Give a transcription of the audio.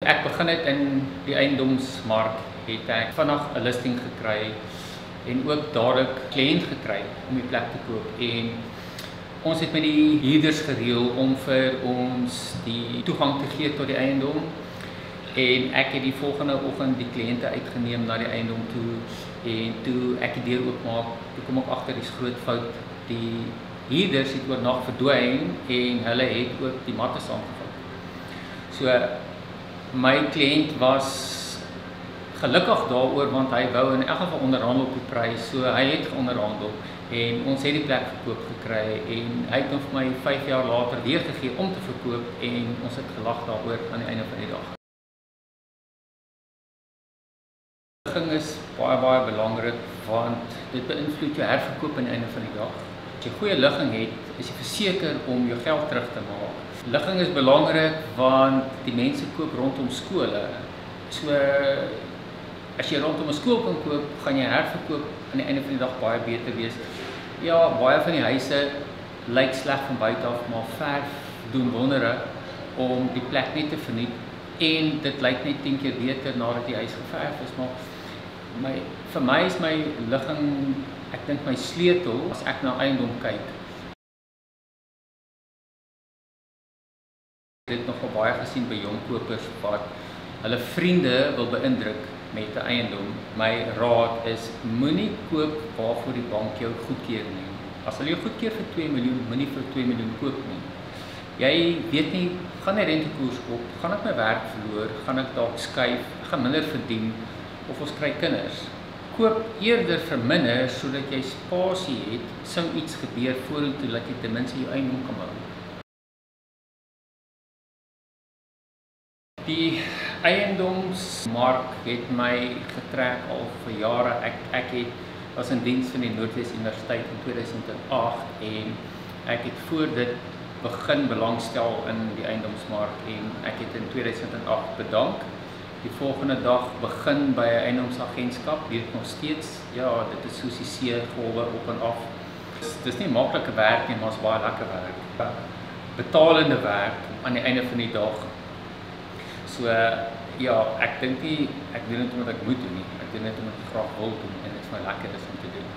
Ek begin het in die eiendomsmark, het ek vinnig 'n listing gekry en ook dadelik kliënt gekry om die plek te koop. En ons het met die huurders gereël om vir ons die toegang te gee tot die eiendom. En ek het die volgende oggend die kliënte uitgeneem na die eiendom toe, en toe ek die deur oopmaak, toe kom ek agter dis groot fout. Die huurders het oornag verdwyn en hulle het ook die matte saamgevat. So my kliënt was gelukkig daaroor, want hy wou in elk geval onderhandel op die prys, so hy het geonderhandel en ons het die plek verkoop gekry en hy het hom vir my 5 jaar later weer gegee om te verkoop en ons het gelag daaroor aan die einde van die dag. Ligging is baie belangrik, want dit beïnvloed jou herverkoop aan die einde van die dag. As jy goeie ligging het, is jy verseker om jou geld terug te maak. Ligging is belangrik want die mense koop rondom skole. So as jy rondom 'n skool kan koop, gaan jy herverkoop aan die einde van die dag baie beter wees. Ja, baie van die huise lyk sleg van buite af, maar verf doen wondere om die plek net te verniet en dit lyk net 10 keer beter nadat die huis geverf is. Maar vir my is my ligging, ek dink my sleutel as ek na eiendom kyk. Ek het nogal baie gesien by jong kopers wat hulle vriende wil beïndruk met 'n eiendom. My raad is moenie koop waarvoor die bank jou goedkeur nie. As hulle jou goedkeur vir 2 miljoen, moenie vir 2 miljoen koop nie. Jy weet nie, gaan die rentekoers op, gaan ek my werk verloor, gaan ek dalk skuif, gaan minder verdien of ons kry kinders. Koop eerder vir minder sodat jy spasie het, sou iets gebeur vorentoe dat jy ten minste jou eiendom kan bou. Die eiendomsmark het my getrek al vir jare. Ek was in diens van die Noordwes Universiteit in 2008 en ek het voor dit begin belangstel in die eiendomsmark en ek het in 2008 bedank. Die volgende dag begin by 'n eiendomsagentskap, weet nog steeds, ja, dit is soos die see, golwe op en af. Dis nie maklike werk nie, maar is baie lekker werk. Betalende werk aan die einde van die dag. So ja, ek dink nie ek doen dit omdat ek moet doen nie. Ek doen dit omdat ek graag wil doen en dit vir my lekker is om te doen.